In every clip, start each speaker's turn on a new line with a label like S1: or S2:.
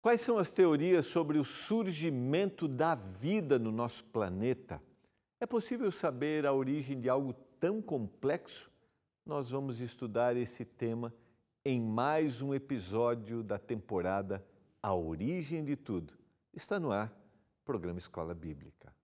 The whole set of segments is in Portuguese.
S1: Quais são as teorias sobre o surgimento da vida no nosso planeta? É possível saber a origem de algo tão complexo? Nós vamos estudar esse tema em mais um episódio da temporada A Origem de Tudo. Está no ar, programa Escola Bíblica.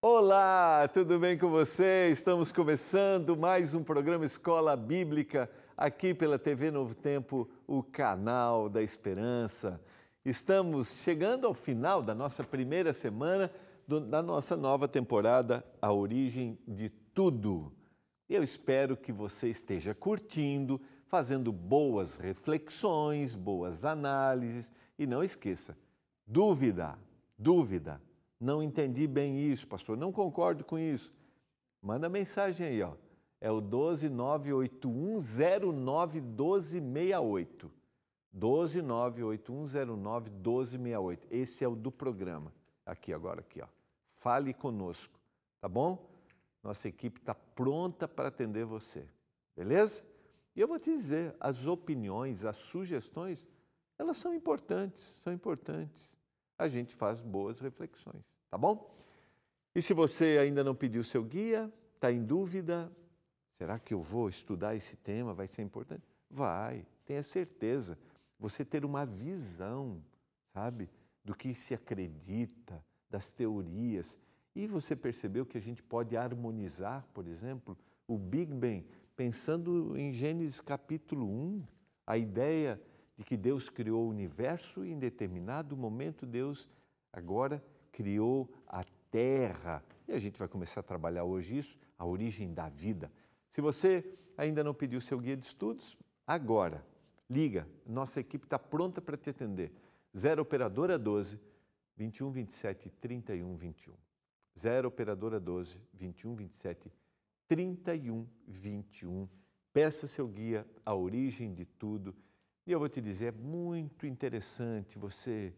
S1: Olá, tudo bem com você? Estamos começando mais um programa Escola Bíblica aqui pela TV Novo Tempo, o canal da Esperança. Estamos chegando ao final da nossa primeira semana da nossa nova temporada A Origem de Tudo. Eu espero que você esteja curtindo, fazendo boas reflexões, boas análises e não esqueça, dúvida. Não entendi bem isso, pastor, não concordo com isso. Manda mensagem aí, ó. É o 12981091268. 12981091268. Esse é o do programa. Aqui agora, aqui, ó. Fale conosco, tá bom? Nossa equipe está pronta para atender você, beleza? E eu vou te dizer, as opiniões, as sugestões, elas são importantes, A gente faz boas reflexões, tá bom? E se você ainda não pediu seu guia, está em dúvida, será que eu vou estudar esse tema, vai ser importante? Vai, tenha certeza. Você ter uma visão, sabe, do que se acredita, das teorias. E você percebeu que a gente pode harmonizar, por exemplo, o Big Bang, pensando em Gênesis capítulo 1, a ideia de que Deus criou o universo e em determinado momento Deus agora criou a Terra. E a gente vai começar a trabalhar hoje isso, a origem da vida. Se você ainda não pediu seu guia de estudos, agora, liga, nossa equipe está pronta para te atender. 0 Operadora 12 21 27 31 21. 0 Operadora 12 21 27 31 21. Peça seu guia, a origem de tudo. E eu vou te dizer, é muito interessante você...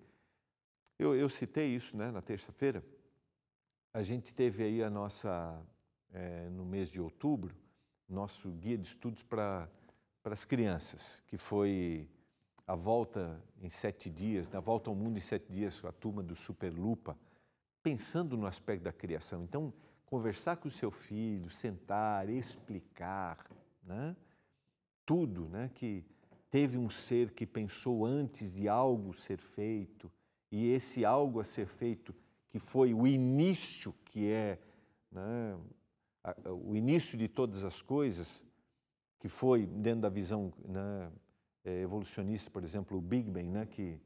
S1: Eu citei isso, né, na terça-feira. A gente teve aí a nossa, no mês de outubro, nosso guia de estudos para as crianças, que foi a volta em 7 dias, na volta ao mundo em 7 dias, a turma do Superlupa, pensando no aspecto da criação. Então, conversar com o seu filho, sentar, explicar, né, tudo, né, que teve um ser que pensou antes de algo ser feito, e esse algo a ser feito, que foi o início, que é, né, o início de todas as coisas, que foi dentro da visão, né, evolucionista, por exemplo, o Big Bang, né, que,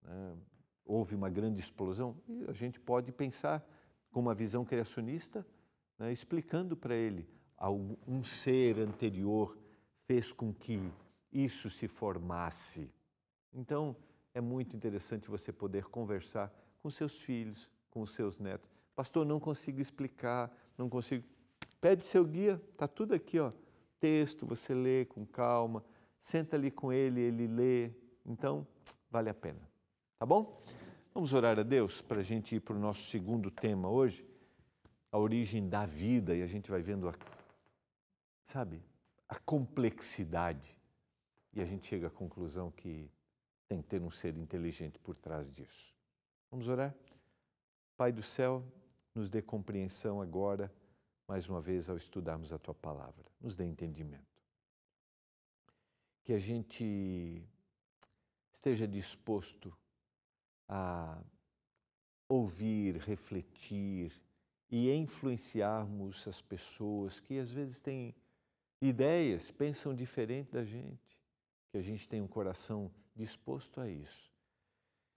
S1: né, houve uma grande explosão, e a gente pode pensar com uma visão criacionista, né, explicando para ele, um ser anterior fez com que isso se formasse. Então, é muito interessante você poder conversar com seus filhos, com os seus netos. Pastor, não consigo explicar, não consigo... Pede seu guia, está tudo aqui, ó. Texto, você lê com calma, senta ali com ele, ele lê. Então, vale a pena. Tá bom? Vamos orar a Deus para a gente ir para o nosso segundo tema hoje, a origem da vida, e a gente vai vendo a complexidade. E a gente chega à conclusão que tem que ter um ser inteligente por trás disso. Vamos orar? Pai do céu, nos dê compreensão agora, mais uma vez, ao estudarmos a Tua Palavra. Nos dê entendimento. Que a gente esteja disposto a ouvir, refletir e influenciarmos as pessoas que às vezes têm ideias, pensam diferente da gente. Que a gente tenha um coração disposto a isso.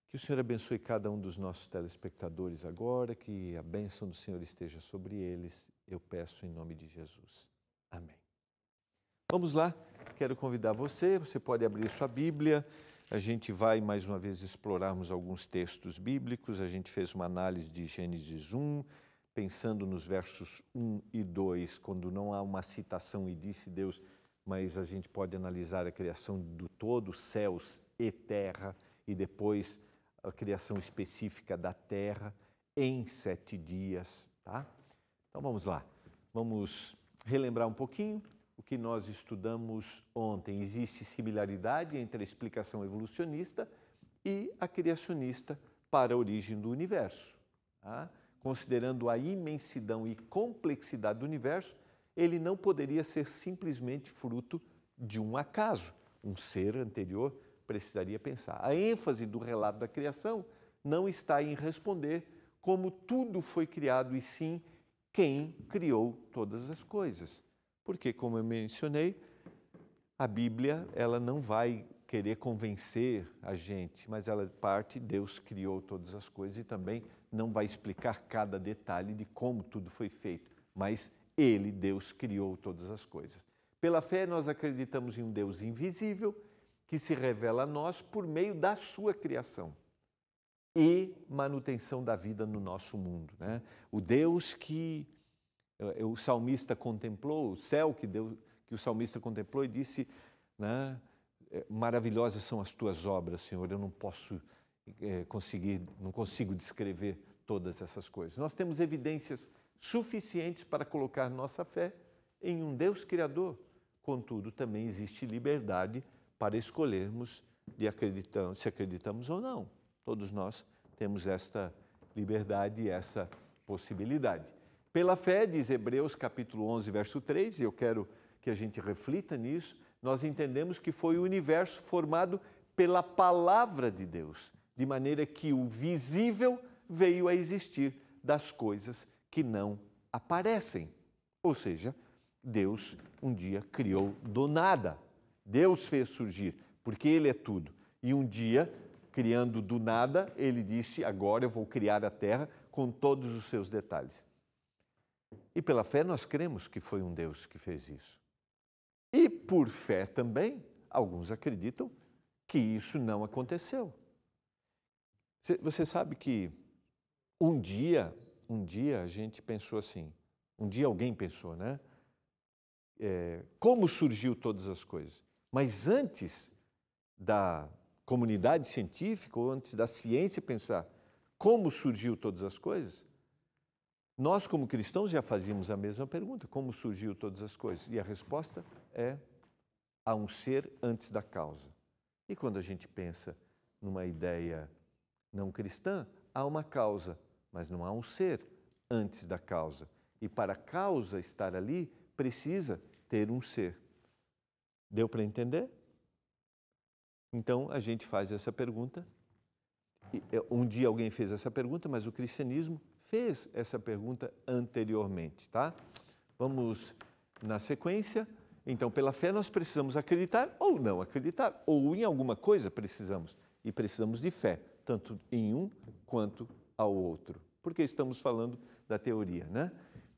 S1: Que o Senhor abençoe cada um dos nossos telespectadores agora, que a bênção do Senhor esteja sobre eles, eu peço em nome de Jesus. Amém. Vamos lá, quero convidar você pode abrir sua Bíblia a gente vai mais uma vez explorarmos alguns textos bíblicos. A gente fez uma análise de Gênesis 1, pensando nos versos 1 e 2, quando não há uma citação e disse Deus, mas a gente pode analisar a criação do todo, céus e terra, e depois a criação específica da terra em 7 dias, tá? Então vamos lá, vamos relembrar um pouquinho o que nós estudamos ontem. Existe similaridade entre a explicação evolucionista e a criacionista para a origem do universo, tá? Considerando a imensidão e complexidade do universo, ele não poderia ser simplesmente fruto de um acaso. Um ser anterior precisaria pensar. A ênfase do relato da criação não está em responder como tudo foi criado, e sim quem criou todas as coisas. Porque, como eu mencionei, a Bíblia ela não vai querer convencer a gente, mas ela parte, Deus criou todas as coisas e também não vai explicar cada detalhe de como tudo foi feito, mas Ele, Deus, criou todas as coisas. Pela fé, nós acreditamos em um Deus invisível que se revela a nós por meio da sua criação e manutenção da vida no nosso mundo, né? O Deus que o salmista contemplou, o céu que o salmista contemplou e disse, né, maravilhosas são as tuas obras, Senhor, eu não consigo descrever todas essas coisas. Nós temos evidências suficientes para colocar nossa fé em um Deus criador. Contudo, também existe liberdade para escolhermos se acreditamos ou não. Todos nós temos esta liberdade e essa possibilidade. Pela fé, diz Hebreus capítulo 11, verso 3, e eu quero que a gente reflita nisso, nós entendemos que foi o universo formado pela palavra de Deus, de maneira que o visível veio a existir das coisas que não aparecem. Ou seja, Deus um dia criou do nada. Deus fez surgir, porque Ele é tudo. E um dia, criando do nada, Ele disse, agora eu vou criar a terra com todos os seus detalhes. E pela fé nós cremos que foi um Deus que fez isso. E por fé também, alguns acreditam que isso não aconteceu. Você sabe que um dia a gente pensou assim, um dia alguém pensou, né? Como surgiu todas as coisas? Mas antes da comunidade científica, ou antes da ciência pensar como surgiu todas as coisas, nós, como cristãos, já fazíamos a mesma pergunta, como surgiu todas as coisas? E a resposta é, há um ser antes da causa. E quando a gente pensa numa ideia não cristã, há uma causa, mas não há um ser antes da causa. E para a causa estar ali, precisa ter um ser. Deu para entender? Então, a gente faz essa pergunta. Um dia alguém fez essa pergunta, mas o cristianismo fez essa pergunta anteriormente, tá? Vamos na sequência. Então, pela fé nós precisamos acreditar ou não acreditar, ou em alguma coisa precisamos. E precisamos de fé, tanto em um quanto ao outro. Porque estamos falando da teoria, né?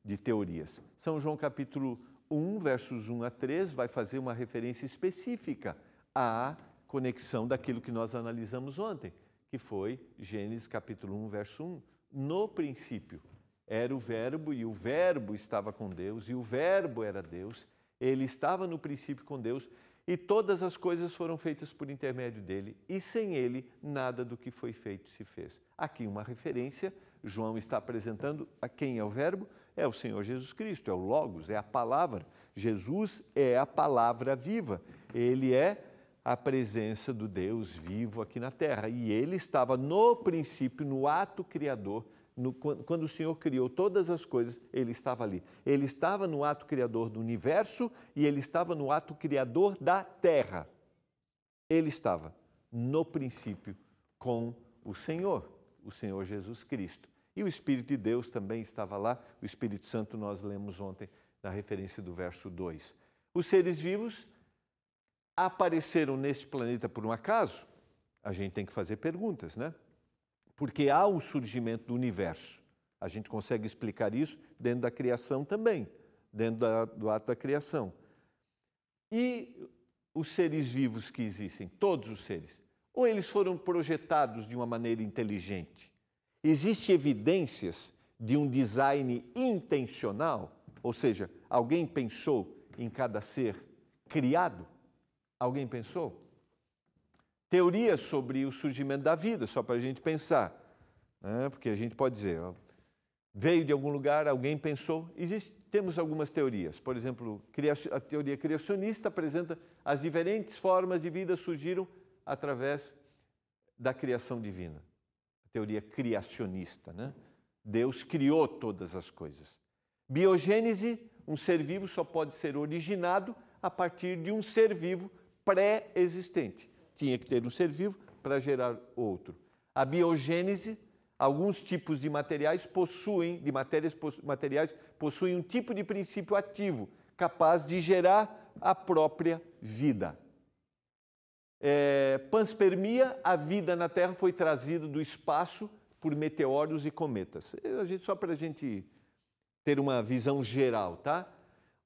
S1: De teorias. São João capítulo 1, versos 1 a 3, vai fazer uma referência específica à conexão daquilo que nós analisamos ontem, que foi Gênesis capítulo 1, verso 1. No princípio era o Verbo, e o Verbo estava com Deus, e o Verbo era Deus. Ele estava no princípio com Deus, e todas as coisas foram feitas por intermédio dele, e sem ele nada do que foi feito se fez. Aqui uma referência, João está apresentando a quem é o Verbo? É o Senhor Jesus Cristo, é o Logos, é a palavra. Jesus é a palavra viva, ele é a presença do Deus vivo aqui na terra. E ele estava no princípio, no ato criador, quando o Senhor criou todas as coisas, ele estava ali. Ele estava no ato criador do universo e ele estava no ato criador da terra. Ele estava no princípio com o Senhor Jesus Cristo. E o Espírito de Deus também estava lá. O Espírito Santo nós lemos ontem na referência do verso 2. Os seres vivos apareceram neste planeta por um acaso? A gente tem que fazer perguntas, né? Porque há um surgimento do universo. A gente consegue explicar isso dentro da criação também, dentro do ato da criação. E os seres vivos que existem, todos os seres, ou eles foram projetados de uma maneira inteligente? Existem evidências de um design intencional? Ou seja, alguém pensou em cada ser criado? Alguém pensou? Teorias sobre o surgimento da vida, só para a gente pensar. Porque a gente pode dizer, veio de algum lugar, alguém pensou. Temos algumas teorias. Por exemplo, a teoria criacionista apresenta as diferentes formas de vida surgiram através da criação divina. A teoria criacionista, né? Deus criou todas as coisas. Biogênese, um ser vivo só pode ser originado a partir de um ser vivo pré-existente. Tinha que ter um ser vivo para gerar outro. A biogênese, alguns tipos de materiais possuem um tipo de princípio ativo, capaz de gerar a própria vida. Panspermia, a vida na Terra foi trazida do espaço por meteoros e cometas. Só para a gente ter uma visão geral, tá?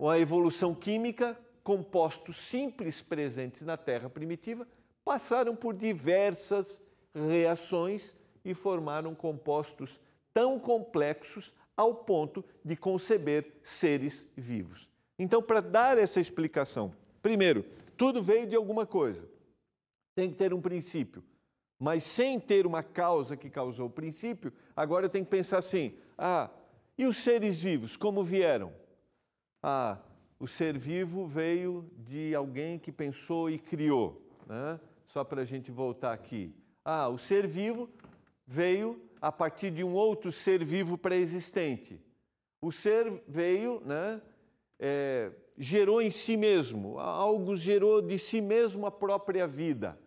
S1: A evolução química, compostos simples presentes na Terra primitiva, passaram por diversas reações e formaram compostos tão complexos ao ponto de conceber seres vivos. Então, para dar essa explicação, primeiro, tudo veio de alguma coisa. Tem que ter um princípio. Mas sem ter uma causa que causou o princípio, agora eu tenho que pensar assim, e os seres vivos, como vieram? O ser vivo veio de alguém que pensou e criou, né? Só para a gente voltar aqui. O ser vivo veio a partir de um outro ser vivo pré-existente. O ser veio, né, gerou em si mesmo, algo gerou de si mesmo a própria vida.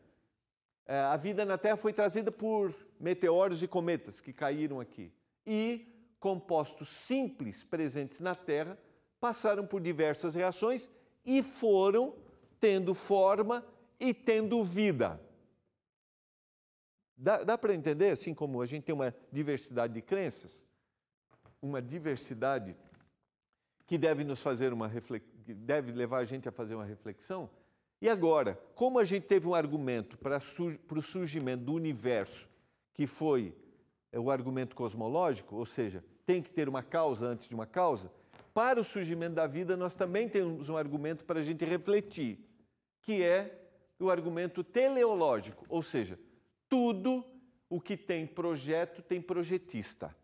S1: A vida na Terra foi trazida por meteoros e cometas que caíram aqui. E compostos simples presentes na Terra passaram por diversas reações e foram tendo forma e tendo vida. Dá para entender, assim como a gente tem uma diversidade de crenças, uma diversidade que deve deve levar a gente a fazer uma reflexão. E agora, como a gente teve um argumento para o surgimento do universo, que foi o argumento cosmológico, ou seja, tem que ter uma causa antes de uma causa, para o surgimento da vida nós também temos um argumento para a gente refletir, que é o argumento teleológico, ou seja, tudo o que tem projeto tem projetista.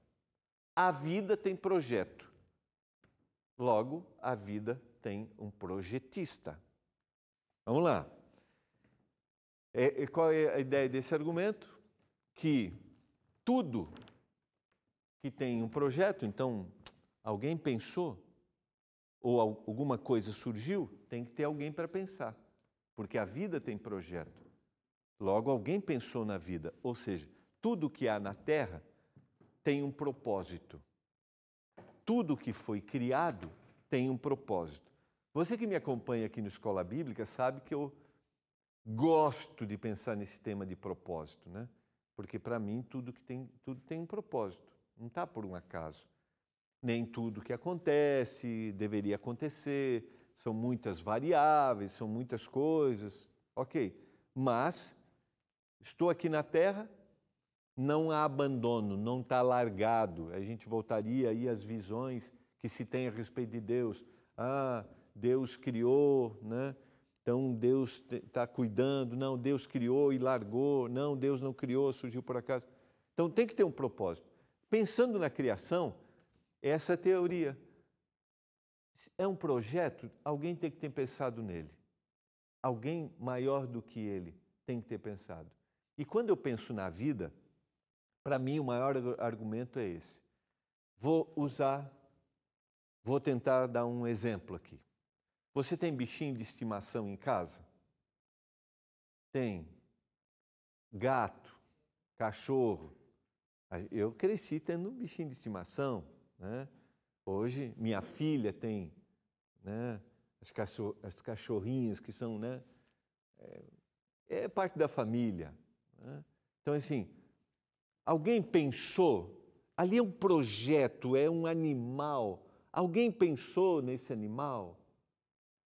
S1: A vida tem projeto. Logo, a vida tem um projetista. Vamos lá. Qual é a ideia desse argumento? Que tudo que tem um projeto, então alguém pensou, ou alguma coisa surgiu, tem que ter alguém para pensar. Porque a vida tem projeto. Logo, alguém pensou na vida. Ou seja, tudo que há na Terra tem um propósito. Tudo que foi criado tem um propósito. Você que me acompanha aqui no Escola Bíblica sabe que eu gosto de pensar nesse tema de propósito, né? Porque para mim tudo tem um propósito, não está por um acaso. Nem tudo que acontece deveria acontecer, são muitas variáveis, são muitas coisas, ok. Mas estou aqui na Terra, não há abandono, não está largado. A gente voltaria aí às visões que se tem a respeito de Deus. Deus criou, né? Então Deus está cuidando. Não, Deus criou e largou. Não, Deus não criou, surgiu por acaso. Então tem que ter um propósito. Pensando na criação, essa é a teoria. É um projeto, alguém tem que ter pensado nele. Alguém maior do que ele tem que ter pensado. E quando eu penso na vida, para mim o maior argumento é esse. Vou tentar dar um exemplo aqui. Você tem bichinho de estimação em casa? Tem. Gato, cachorro. Eu cresci tendo um bichinho de estimação, né? Hoje, minha filha tem, né, as cachorrinhas que são, né, parte da família, né? Então, assim, alguém pensou, ali é um projeto, é um animal. Alguém pensou nesse animal?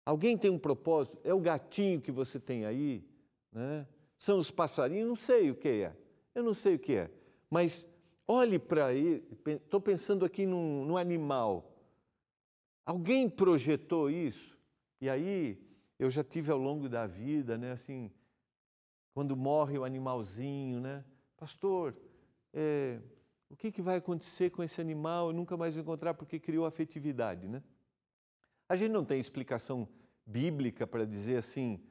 S1: Alguém tem um propósito? É o gatinho que você tem aí, né? São os passarinhos? Não sei o que é. Eu não sei o que é. Mas olhe para ele, estou pensando aqui num animal. Alguém projetou isso? E aí eu já tive ao longo da vida, né, assim, quando morre o animalzinho, né? Pastor, o que vai acontecer com esse animal? Eu nunca mais vou encontrar porque criou afetividade, né? A gente não tem explicação bíblica para dizer assim,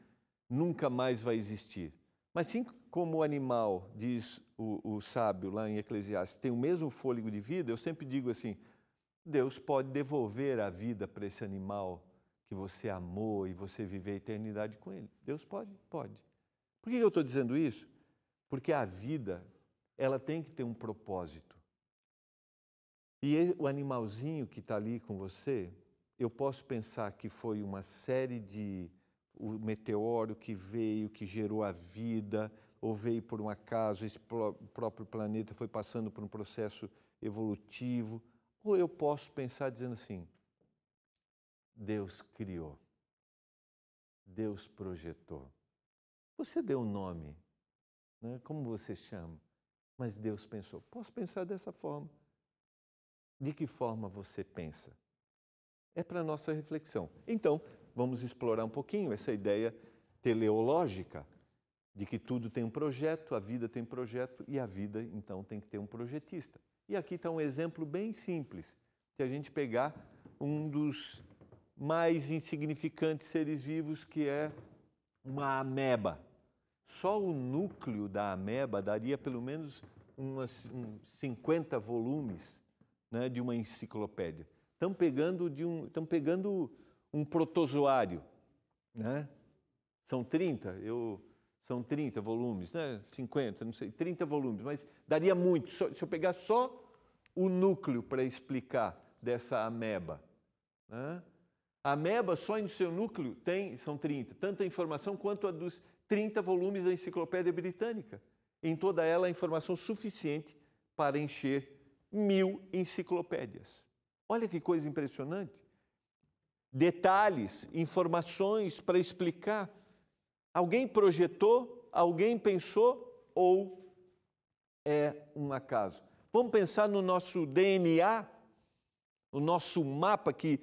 S1: nunca mais vai existir. Mas sim como o animal, diz o sábio lá em Eclesiastes, tem o mesmo fôlego de vida, eu sempre digo assim, Deus pode devolver a vida para esse animal que você amou e você viver a eternidade com ele. Deus pode? Pode. Por que eu estou dizendo isso? Porque a vida, ela tem que ter um propósito. E o animalzinho que está ali com você, eu posso pensar que foi uma série de... o meteoro que veio, que gerou a vida, ou veio por um acaso, esse próprio planeta foi passando por um processo evolutivo. Ou eu posso pensar dizendo assim, Deus criou, Deus projetou. Você deu um nome, né? Como você chama? Mas Deus pensou. Posso pensar dessa forma. De que forma você pensa? É para a nossa reflexão. Então, vamos explorar um pouquinho essa ideia teleológica de que tudo tem um projeto, a vida tem projeto e a vida, então, tem que ter um projetista. E aqui está um exemplo bem simples, de a gente pegar um dos mais insignificantes seres vivos, que é uma ameba. Só o núcleo da ameba daria pelo menos uns 50 volumes, né, de uma enciclopédia. Estão pegando um protozoário, né? São 30, são 30 volumes, né? 50, não sei, 30 volumes, mas daria muito. Se eu pegar só o núcleo para explicar dessa ameba, né? A ameba, só no seu núcleo, são 30, tanta informação quanto a dos 30 volumes da Enciclopédia Britânica. Em toda ela, informação suficiente para encher 1000 enciclopédias. Olha que coisa impressionante. Detalhes, informações para explicar. Alguém projetou, alguém pensou ou é um acaso? Vamos pensar no nosso DNA, o nosso mapa que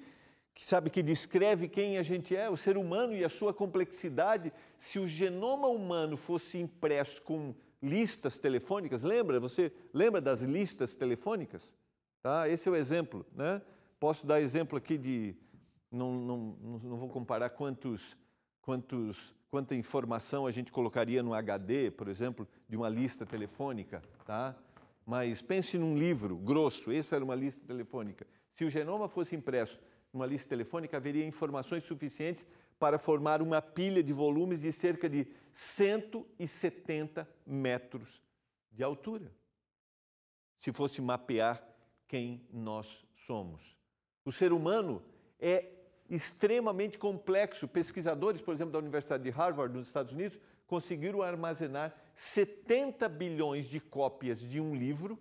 S1: descreve quem a gente é, o ser humano e a sua complexidade. Se o genoma humano fosse impresso com listas telefônicas, lembra? Você lembra das listas telefônicas? Tá? Esse é o exemplo, né? Posso dar exemplo aqui de... Não vou comparar quanta informação a gente colocaria no HD, por exemplo, de uma lista telefônica, tá? Mas pense num livro grosso, essa era uma lista telefônica. Se o genoma fosse impresso numa lista telefônica, haveria informações suficientes para formar uma pilha de volumes de cerca de 170 metros de altura, se fosse mapear quem nós somos. O ser humano é extremamente complexo. Pesquisadores, por exemplo, da Universidade de Harvard, nos Estados Unidos, conseguiram armazenar 70 bilhões de cópias de um livro,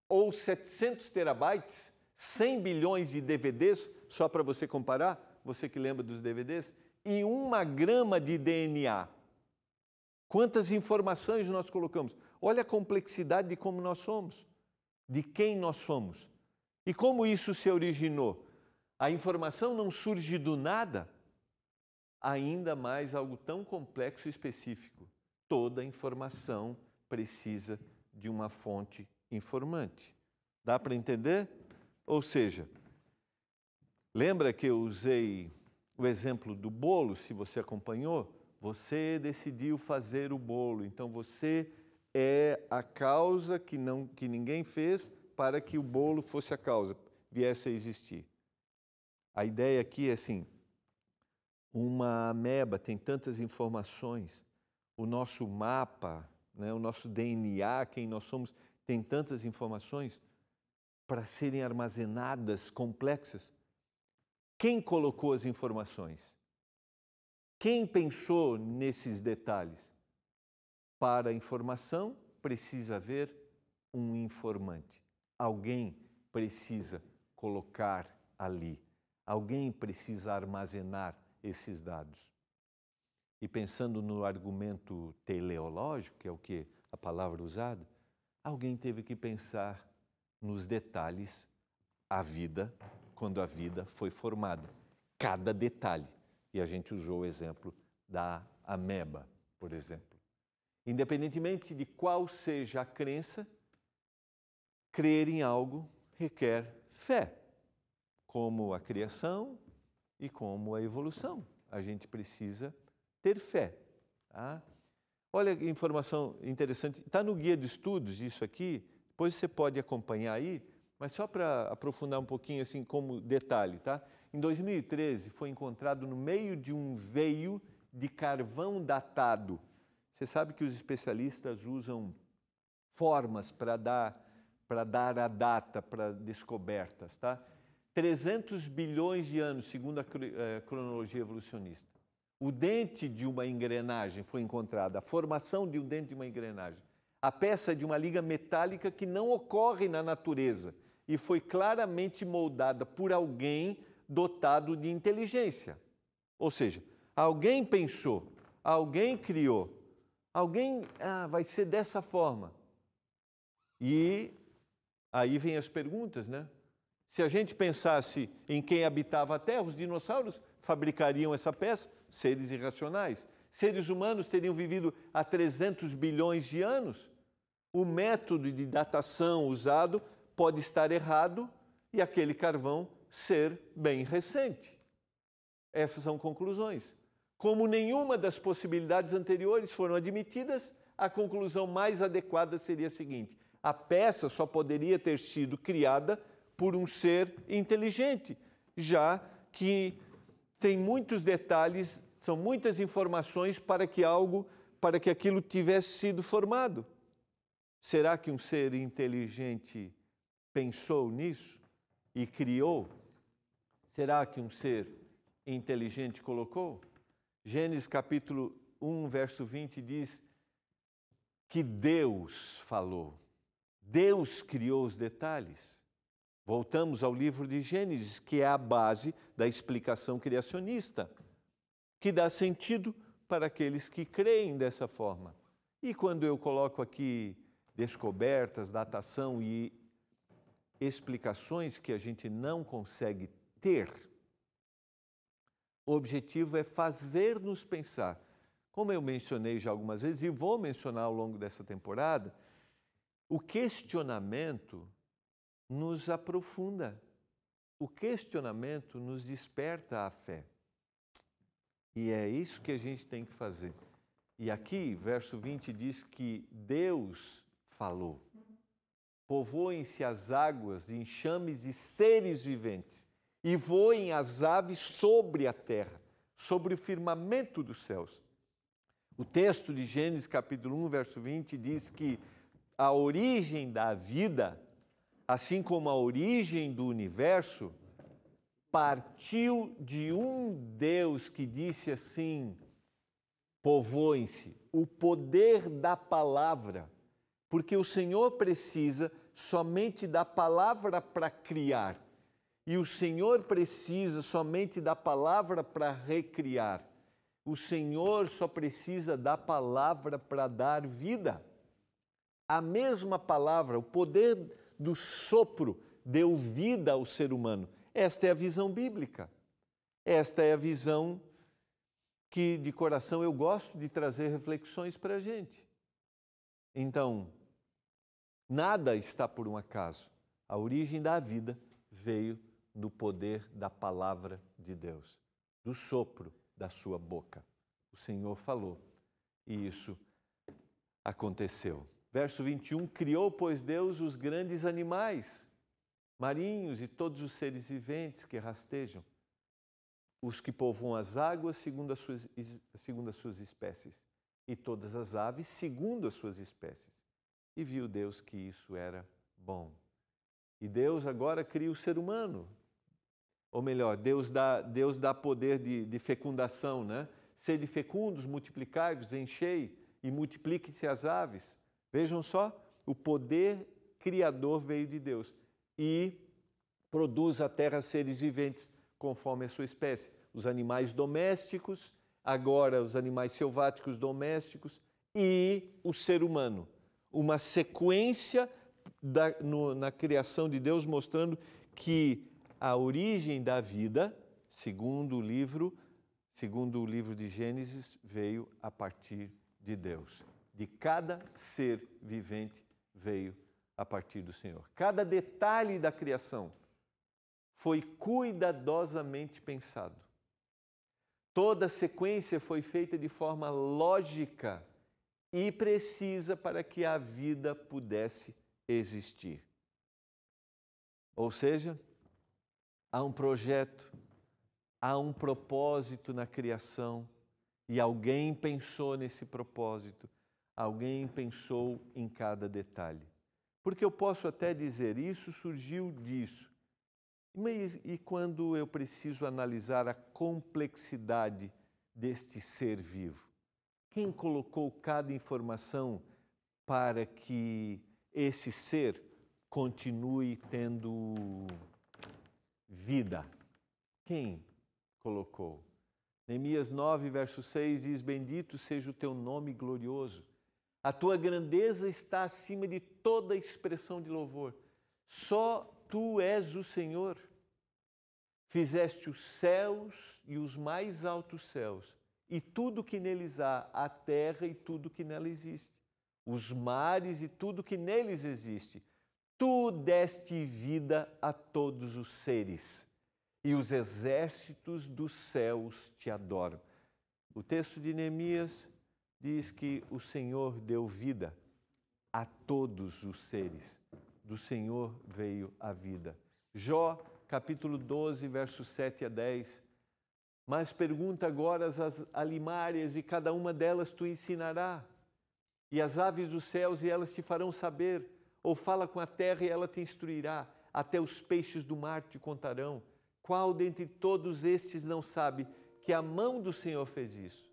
S1: ou 700 terabytes, 100 bilhões de DVDs, só para você comparar, você que lembra dos DVDs, e 1 grama de DNA. Quantas informações nós colocamos? Olha a complexidade de como nós somos, de quem nós somos. E como isso se originou? A informação não surge do nada, ainda mais algo tão complexo e específico. Toda informação precisa de uma fonte informante. Dá para entender? Ou seja, lembra que eu usei o exemplo do bolo, se você acompanhou? Você decidiu fazer o bolo, então você é a causa que ninguém fez para que o bolo fosse a causa, viesse a existir. A ideia aqui é assim, uma ameba tem tantas informações, o nosso mapa, né, o nosso DNA, quem nós somos, tem tantas informações para serem armazenadas, complexas. Quem colocou as informações? Quem pensou nesses detalhes? Para a informação, precisa haver um informante. Alguém precisa colocar ali. Alguém precisa armazenar esses dados. e pensando no argumento teleológico, que é o que a palavra usada, alguém teve que pensar nos detalhes a vida, quando a vida foi formada. Cada detalhe. E a gente usou o exemplo da ameba, por exemplo. Independentemente de qual seja a crença, crer em algo requer fé, como a criação e como a evolução. A gente precisa ter fé. Tá? Olha que informação interessante. Está no guia de estudos isso aqui, depois você pode acompanhar aí, mas só para aprofundar um pouquinho assim como detalhe, tá? Em 2013 foi encontrado no meio de um veio de carvão datado. Você sabe que os especialistas usam formas para dar a data para descobertas, tá? 300 bilhões de anos, segundo a cronologia evolucionista. O dente de uma engrenagem foi encontrada, a formação de um dente de uma engrenagem. A peça de uma liga metálica que não ocorre na natureza e foi claramente moldada por alguém dotado de inteligência. Ou seja, alguém pensou, alguém criou, alguém, vai ser dessa forma. E aí vem as perguntas, né? Se a gente pensasse em quem habitava a Terra, os dinossauros fabricariam essa peça, seres irracionais. Seres humanos teriam vivido há 300 bilhões de anos. O método de datação usado pode estar errado e aquele carvão ser bem recente. Essas são conclusões. Como nenhuma das possibilidades anteriores foram admitidas, a conclusão mais adequada seria a seguinte: a peça só poderia ter sido criada por um ser inteligente, já que tem muitos detalhes, são muitas informações para que aquilo tivesse sido formado. Será que um ser inteligente pensou nisso e criou? Será que um ser inteligente colocou? Gênesis capítulo 1, verso 20 diz que Deus falou. Deus criou os detalhes. Voltamos ao livro de Gênesis, que é a base da explicação criacionista, que dá sentido para aqueles que creem dessa forma. E quando eu coloco aqui descobertas, datação e explicações que a gente não consegue ter, o objetivo é fazer-nos pensar. Como eu mencionei já algumas vezes e vou mencionar ao longo dessa temporada, o questionamento nos aprofunda. O questionamento nos desperta a fé. E é isso que a gente tem que fazer. E aqui, verso 20 diz que Deus falou. Povoem-se as águas de enxames de seres viventes e voem as aves sobre a terra, sobre o firmamento dos céus. O texto de Gênesis capítulo 1, verso 20 diz que a origem da vida, assim como a origem do universo, partiu de um Deus que disse assim: povoem-se, o poder da palavra, porque o Senhor precisa somente da palavra para criar, e o Senhor precisa somente da palavra para recriar. O Senhor só precisa da palavra para dar vida. A mesma palavra, o poder do sopro, deu vida ao ser humano. Esta é a visão bíblica. Esta é a visão que, de coração, eu gosto de trazer reflexões para a gente. Então, nada está por um acaso. A origem da vida veio do poder da palavra de Deus, do sopro da sua boca. O Senhor falou e isso aconteceu. Verso 21, criou, pois, Deus os grandes animais marinhos e todos os seres viventes que rastejam, os que povoam as águas segundo as suas espécies, e todas as aves segundo as suas espécies. E viu Deus que isso era bom. E Deus agora cria o ser humano. Ou melhor, Deus dá poder de fecundação, né? Sede fecundos, multiplicai-vos, enchei e multipliquem-se as aves. Vejam só, o poder criador veio de Deus e produz a terra seres viventes conforme a sua espécie. Os animais domésticos agora os animais selváticos domésticos e o ser humano. Uma sequência na criação de Deus mostrando que a origem da vida, segundo o livro de Gênesis, veio a partir de Deus. De cada ser vivente veio a partir do Senhor. Cada detalhe da criação foi cuidadosamente pensado. Toda a sequência foi feita de forma lógica e precisa para que a vida pudesse existir. Ou seja, há um projeto, há um propósito na criação e alguém pensou nesse propósito, alguém pensou em cada detalhe. Porque eu posso até dizer, isso surgiu disso. E quando eu preciso analisar a complexidade deste ser vivo? Quem colocou cada informação para que esse ser continue tendo vida? Quem colocou? Neemias 9, verso 6 diz: Bendito seja o teu nome glorioso. A tua grandeza está acima de toda expressão de louvor. Só tu és o Senhor. Fizeste os céus e os mais altos céus, e tudo que neles há, a terra e tudo que nela existe, os mares e tudo que neles existe. Tu deste vida a todos os seres, e os exércitos dos céus te adoram. O texto de Neemias diz que o Senhor deu vida a todos os seres. Do Senhor veio a vida. Jó, capítulo 12, versos 7 a 10. Mas pergunta agora as alimárias, e cada uma delas tu ensinará. E as aves dos céus, e elas te farão saber. Ou fala com a terra, e ela te instruirá. Até os peixes do mar te contarão. Qual dentre todos estes não sabe que a mão do Senhor fez isso?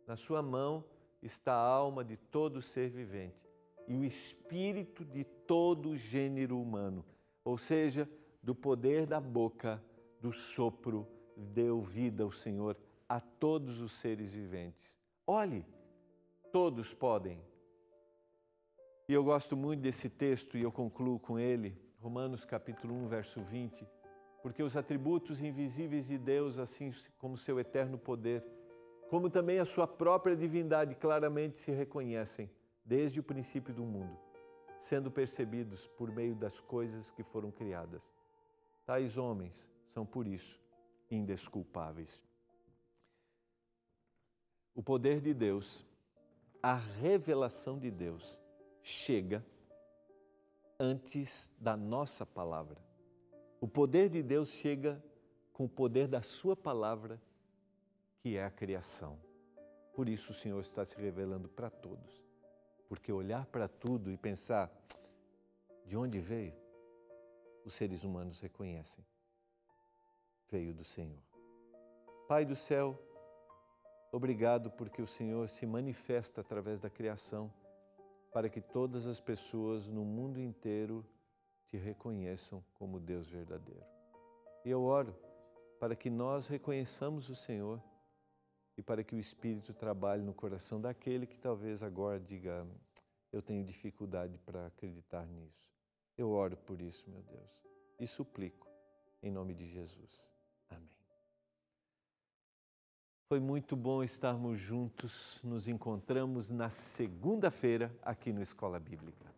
S1: Na sua mão está a alma de todo ser vivente e o espírito de todo gênero humano. Ou seja, do poder da boca, do sopro, deu vida ao Senhor a todos os seres viventes. Olhe, todos podem. E eu gosto muito desse texto e eu concluo com ele, Romanos capítulo 1, verso 20, porque os atributos invisíveis de Deus, assim como seu eterno poder, como também a sua própria divindade, claramente se reconhecem desde o princípio do mundo, sendo percebidos por meio das coisas que foram criadas. Tais homens são, por isso, indesculpáveis. O poder de Deus, a revelação de Deus, chega antes da nossa palavra. O poder de Deus chega com o poder da sua palavra, que é a criação. Por isso o Senhor está se revelando para todos. Porque olhar para tudo e pensar de onde veio, os seres humanos reconhecem. Veio do Senhor. Pai do céu, obrigado porque o Senhor se manifesta através da criação para que todas as pessoas no mundo inteiro te reconheçam como Deus verdadeiro. E eu oro para que nós reconheçamos o Senhor e para que o Espírito trabalhe no coração daquele que talvez agora diga, eu tenho dificuldade para acreditar nisso. Eu oro por isso, meu Deus, e suplico em nome de Jesus. Amém. Foi muito bom estarmos juntos, nos encontramos na segunda-feira aqui no Escola Bíblica.